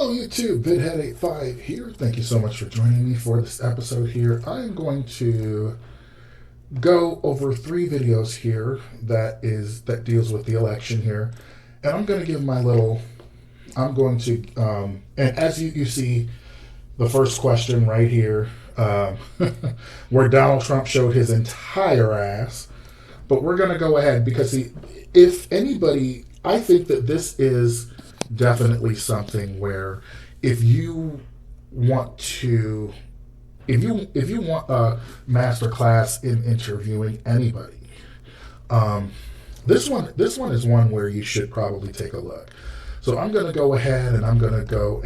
Hello YouTube, VidHead85 here. Thank you so much for joining me for this episode here. I'm going to go over 3 videos here that deals with the election here. And I'm going to give my little, and as you see the first question right here, where Donald Trump showed his entire ass. But we're going to go ahead because if anybody, I think that this is definitely something where if you want a master class in interviewing anybody, this one is one where you should probably take a look. So I'm going to go ahead and I'm going to go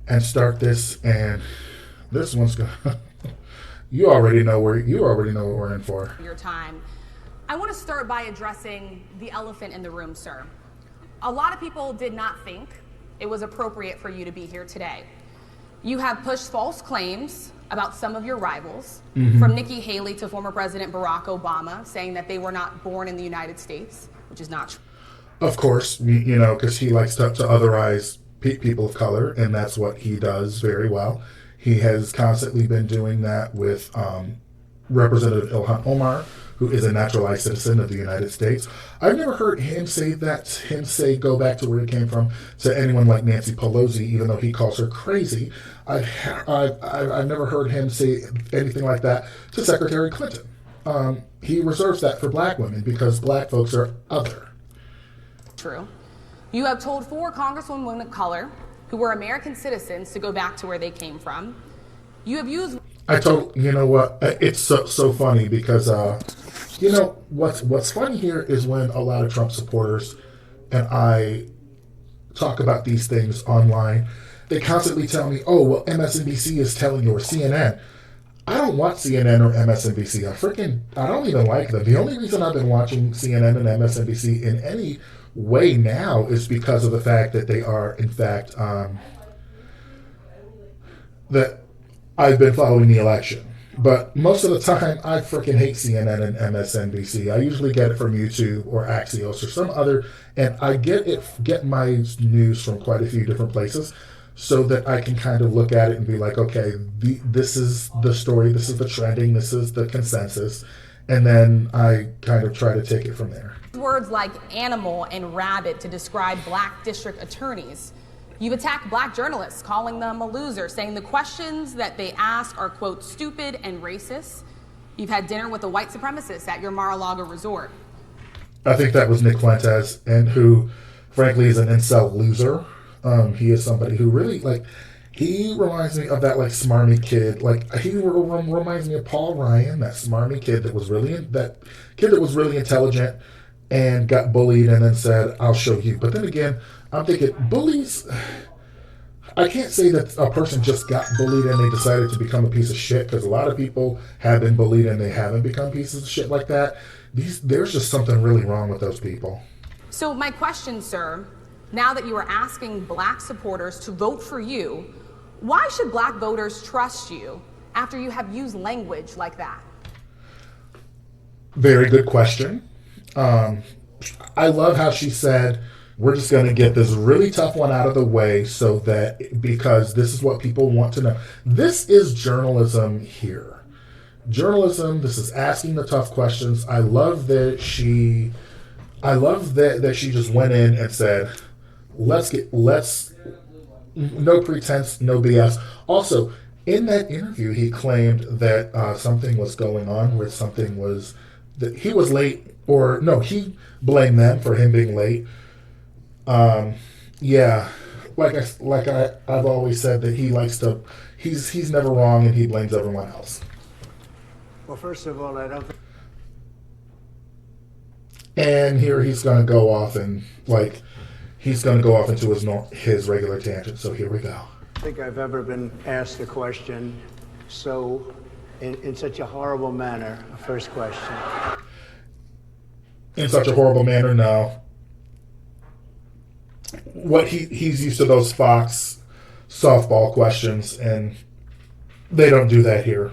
and start this, and this one's going to you already know what we're in for. Your time. I want to start by addressing the elephant in the room, sir. A lot of people did not think it was appropriate for you to be here today. You have pushed false claims about some of your rivals, from Nikki Haley to former President Barack Obama, saying that they were not born in the United States, which is not true. Of course, because he likes to otherize people of color, and that's what he does very well. He has constantly been doing that with Representative Ilhan Omar, who is a naturalized citizen of the United States. I've never heard him say go back to where he came from to anyone like Nancy Pelosi, even though he calls her crazy. I've never heard him say anything like that to Secretary Clinton. He reserves that for black women because black folks are other. True. You have told 4 congresswomen of color who were American citizens to go back to where they came from. You have used... you know what? It's so funny because, what's funny here is when a lot of Trump supporters and I talk about these things online, they constantly tell me, oh, well, MSNBC is telling you, or CNN. I don't watch CNN or MSNBC. I don't even like them. The only reason I've been watching CNN and MSNBC in any way now is because of the fact that they are, in fact, that I've been following the election. But most of the time, I freaking hate CNN and MSNBC. I usually get it from YouTube or Axios or some other, and I get my news from quite a few different places so that I can kind of look at it and be like, okay, this is the story, this is the trending, this is the consensus, and then I kind of try to take it from there. Words like animal and rabbit to describe black district attorneys. You've attacked black journalists, calling them a loser, saying the questions that they ask are, quote, stupid and racist. You've had dinner with a white supremacist at your Mar-a-Lago resort. I think that was Nick Fuentes, and who, frankly, is an incel loser. He is somebody who really, he reminds me of that, smarmy kid. He reminds me of Paul Ryan, that smarmy kid that was really intelligent and got bullied and then said, I'll show you. But then again, I'm thinking, bullies, I can't say that a person just got bullied and they decided to become a piece of shit, because a lot of people have been bullied and they haven't become pieces of shit like that. There's just something really wrong with those people. So my question, sir, now that you are asking black supporters to vote for you, why should black voters trust you after you have used language like that? Very good question. I love how she said, we're just going to get this really tough one out of the way because this is what people want to know. This is journalism here. Journalism, this is asking the tough questions. I love that she just went in and said, let's no pretense, no BS. Also, in that interview, he claimed that something was going on where that he was late, or no, he blamed them for him being late. Yeah, I've always said that he's never wrong and he blames everyone else. Well, first of all, I don't think... And here he's going to go off and into his regular tangent. So here we go. I think I've ever been asked a question in such a horrible manner. First question. In such a horrible manner, no. He's used to those Fox softball questions, and they don't do that here.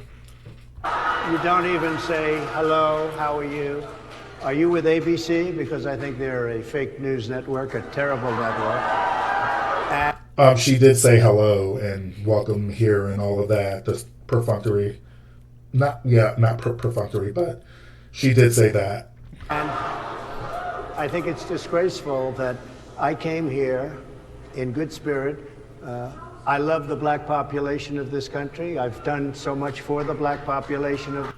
You don't even say, hello, how are you? Are you with ABC? Because I think they're a fake news network, a terrible network. She did say hello and welcome here and all of that. Just perfunctory, not perfunctory, but she did say that. And I think it's disgraceful that I came here in good spirit. I love the black population of this country. I've done so much for the black population of.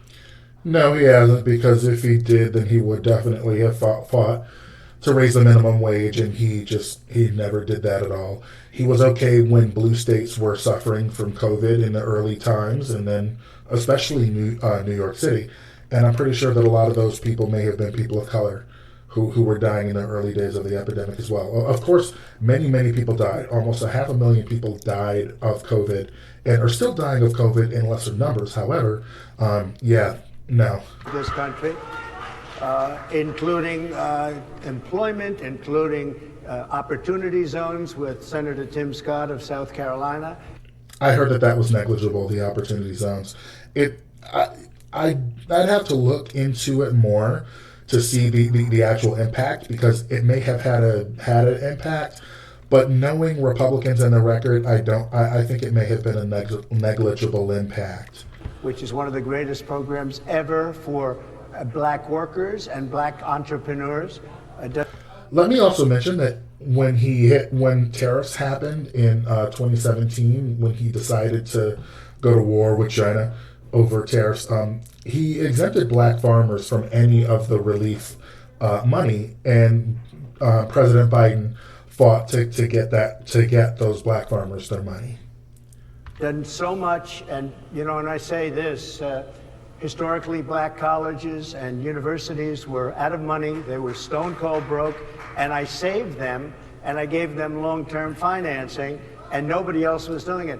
No, he hasn't, because if he did, then he would definitely have fought to raise the minimum wage, and he never did that at all. He was okay when blue states were suffering from COVID in the early times, and then especially New York City. And I'm pretty sure that a lot of those people may have been people of color who were dying in the early days of the epidemic as well. Of course, many people died. Almost 500,000 people died of COVID and are still dying of COVID in lesser numbers. However, no. This country, including employment, including opportunity zones with Senator Tim Scott of South Carolina. I heard that was negligible, the opportunity zones. I'd have to look into it more to see the actual impact, because it may have had an impact, but knowing Republicans and the record, I think it may have been a negligible impact. Which is one of the greatest programs ever for black workers and black entrepreneurs. Let me also mention that when tariffs happened in 2017, when he decided to go to war with China over tariffs, he exempted black farmers from any of the relief money, and President Biden fought to get those black farmers their money. Done so much, and and I say this, historically black colleges and universities were out of money. They were stone cold broke, and I saved them, and I gave them long-term financing, and nobody else was doing it.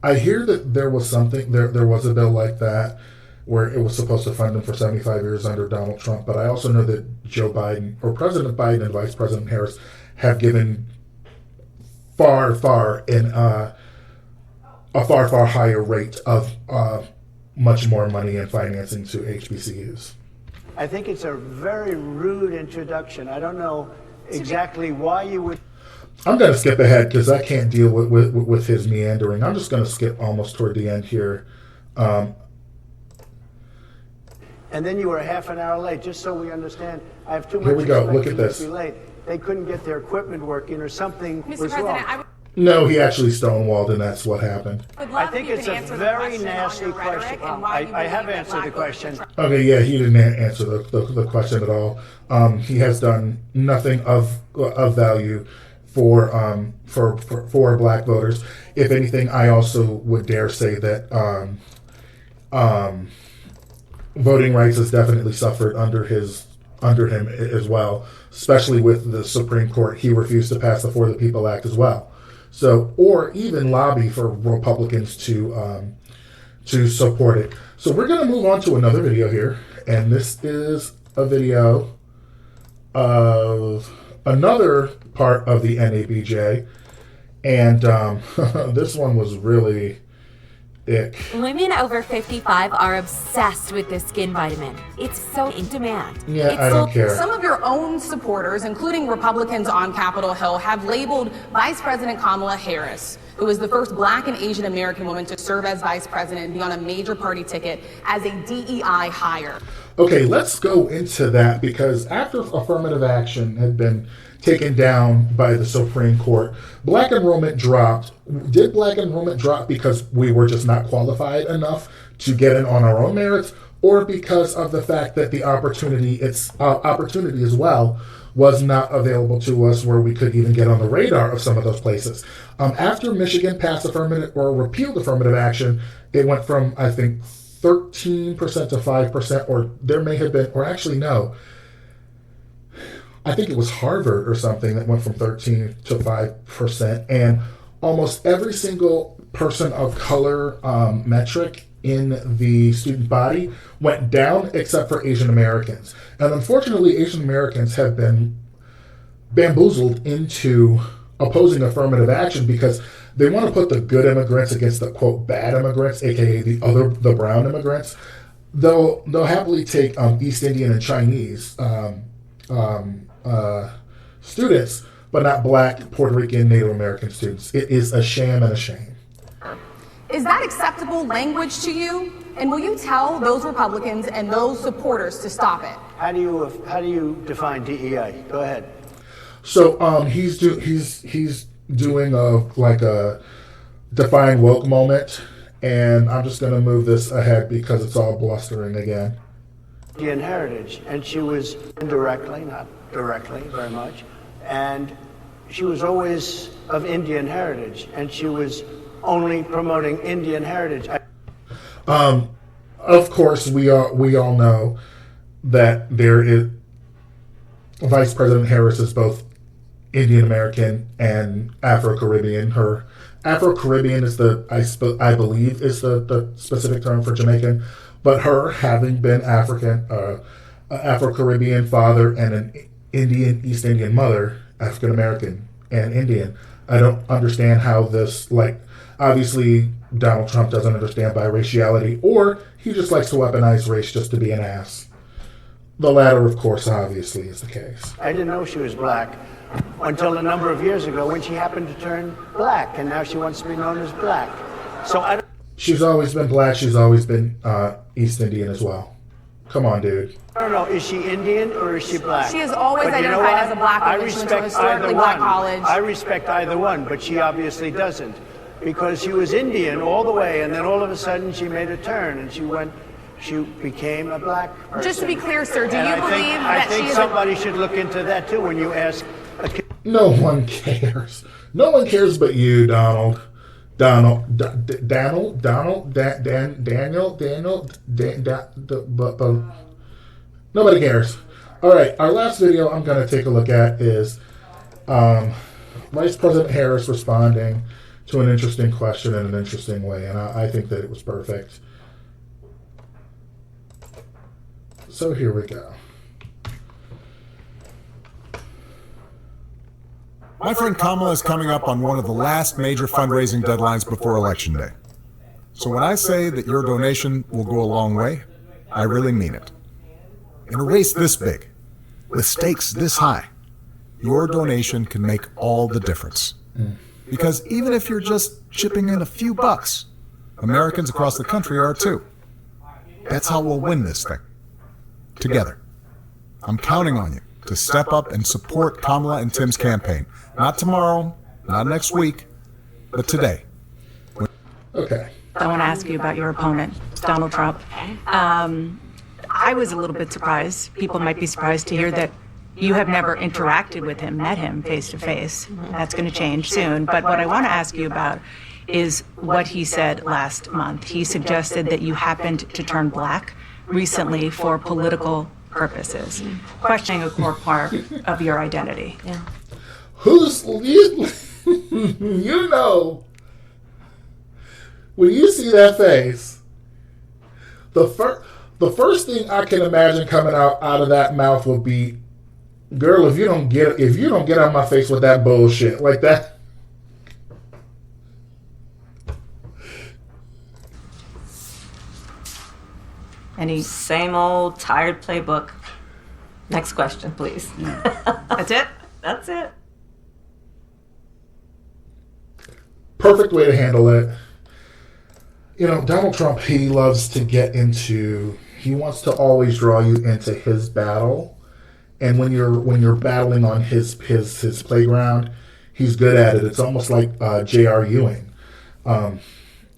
I hear that there was a bill like that where it was supposed to fund them for 75 years under Donald Trump, but I also know that Joe Biden, or President Biden and Vice President Harris, have given far higher rate of much more money and financing to HBCUs. I think it's a very rude introduction. I don't know exactly why you would. I'm going to skip ahead because I can't deal with his meandering. I'm just going to skip almost toward the end here. And then you were half an hour late, just so we understand. I have too much Here we go. respect Look at to this. be late. They couldn't get their equipment working, or something Mr. was President, wrong. No, he actually stonewalled, and that's what happened. I think it's a very nasty question. I have answered the question. Okay, yeah, he didn't answer the question at all. He has done nothing of value for black voters. If anything, I also would dare say that voting rights has definitely suffered under him as well, especially with the Supreme Court. He refused to pass the For the People Act as well. So, or even lobby for Republicans to support it. So we're going to move on to another video here, and this is a video of another part of the NABJ, and this one was really ick. Women over 55 are obsessed with this skin vitamin. It's so in demand. Yeah, I don't care. Some of your own supporters, including Republicans on Capitol Hill, have labeled Vice President Kamala Harris, who is the first black and Asian American woman to serve as vice president and be on a major party ticket, as a DEI hire. Okay, let's go into that, because after affirmative action had been taken down by the Supreme Court, black enrollment dropped. Did black enrollment drop because we were just not qualified enough to get in on our own merits, or because of the fact that the opportunity as well was not available to us, where we could even get on the radar of some of those places? After Michigan passed repealed affirmative action, it went from, I think, 13% to 5%, or there may have been, or actually no, I think it was Harvard or something that went from 13 to 5%, and almost every single person of color metric in the student body went down, except for Asian Americans. And unfortunately, Asian Americans have been bamboozled into opposing affirmative action because they want to put the good immigrants against the, quote, bad immigrants, aka the brown immigrants. They'll happily take East Indian and Chinese students, but not black, Puerto Rican, Native American students. It is a sham and a shame. Is that acceptable language to you? And will you tell those Republicans and those supporters to stop it? How do you define DEI? Go ahead. So he's doing a define woke moment, and I'm just going to move this ahead because it's all blustering again. Indian heritage, and she was indirectly, not directly very much, and she was always of Indian heritage, and she was only promoting Indian heritage. Of course, we all know that there is Vice President Harris is both Indian American and Afro-Caribbean. Her Afro-Caribbean is I believe is the specific term for Jamaican, but her having been Afro-Caribbean father and an East Indian mother, African American and Indian, I don't understand how this, obviously Donald Trump doesn't understand biraciality, or he just likes to weaponize race just to be an ass. The latter, of course, obviously is the case. I didn't know she was black until a number of years ago when she happened to turn black, and now she wants to be known as black. So she's always been black. She's always been East Indian as well. Come on, dude. I don't know. Is she Indian or is she black? She has always identified as a black woman. She went to a historically black college. I respect either one, but she obviously doesn't, because she was Indian all the way, and then all of a sudden she made a turn and she became a black person. Just to be clear, sir, do and you I believe think, that I think she is somebody should look into that too when you ask a kid. No one cares. No one cares but you, Donald. Daniel. Nobody cares. All right, our last video I'm going to take a look at is Vice President Harris responding to an interesting question in an interesting way, and I think that it was perfect. So here we go. My friend Kamala is coming up on one of the last major fundraising deadlines before Election Day. So when I say that your donation will go a long way, I really mean it. In a race this big, with stakes this high, your donation can make all the difference. Because even if you're just chipping in a few bucks, Americans across the country are too. That's how we'll win this thing. Together. I'm counting on you to step up and support Kamala and Tim's campaign. Not tomorrow, not next week, but today. Okay. I want to ask you about your opponent, Donald Trump. I was a little bit surprised. People might be surprised to hear that you have never interacted with him, met him face to face. That's going to change soon. But what I want to ask you about is what he said last month. He suggested that you happened to turn black recently for political purposes, questioning a core part of your identity. Yeah. You know, when you see that face, the first thing I can imagine coming out of that mouth would be, "Girl, if you don't get out of my face with that bullshit like that." Any Same old tired playbook. Next question, please. That's it? That's it. Perfect way to handle it. You know, Donald Trump, he loves to he wants to always draw you into his battle. And when you're battling on his playground, he's good at it. It's almost like J.R. Ewing,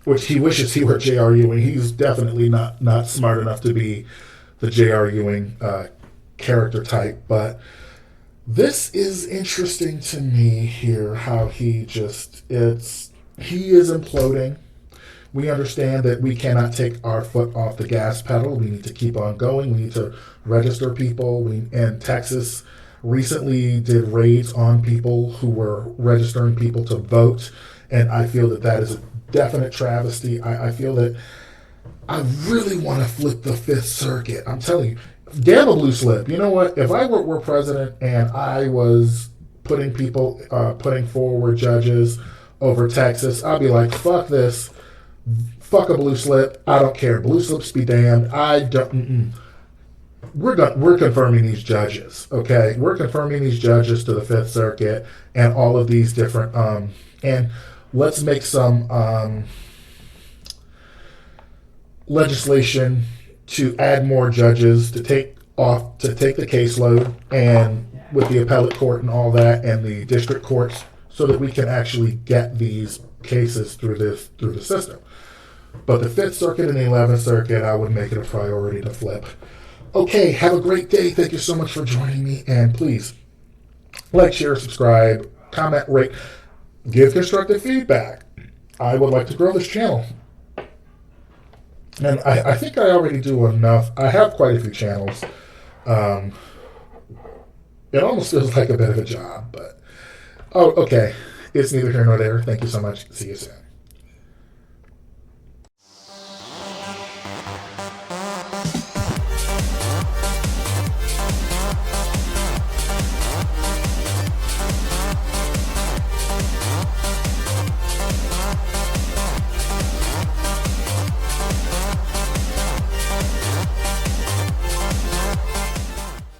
which he wishes he were J.R. Ewing. He's definitely not smart enough to be the J.R. Ewing character type. But this is interesting to me here, how he is imploding. We understand that we cannot take our foot off the gas pedal. We need to keep on going. We need to register people. And Texas recently did raids on people who were registering people to vote. And I feel that is a definite travesty. I feel that I really want to flip the Fifth Circuit. I'm telling you, damn a blue slip. You know what? If I were president and I was putting forward judges over Texas, I'd be like, fuck this. Fuck a blue slip. I don't care. Blue slips be damned. I don't. we're confirming these judges. Okay, we're confirming these judges to the Fifth Circuit and all of these different and let's make some legislation to add more judges to take the caseload and with the appellate court and all that and the district courts so that we can actually get these cases through the system. But the Fifth Circuit and the 11th Circuit, I would make it a priority to flip. Okay, have a great day. Thank you so much for joining me. And please, like, share, subscribe, comment, rate, give constructive feedback. I would like to grow this channel. And I think I already do enough. I have quite a few channels. It almost feels like a bit of a job, but... Oh, okay. It's neither here nor there. Thank you so much. See you soon.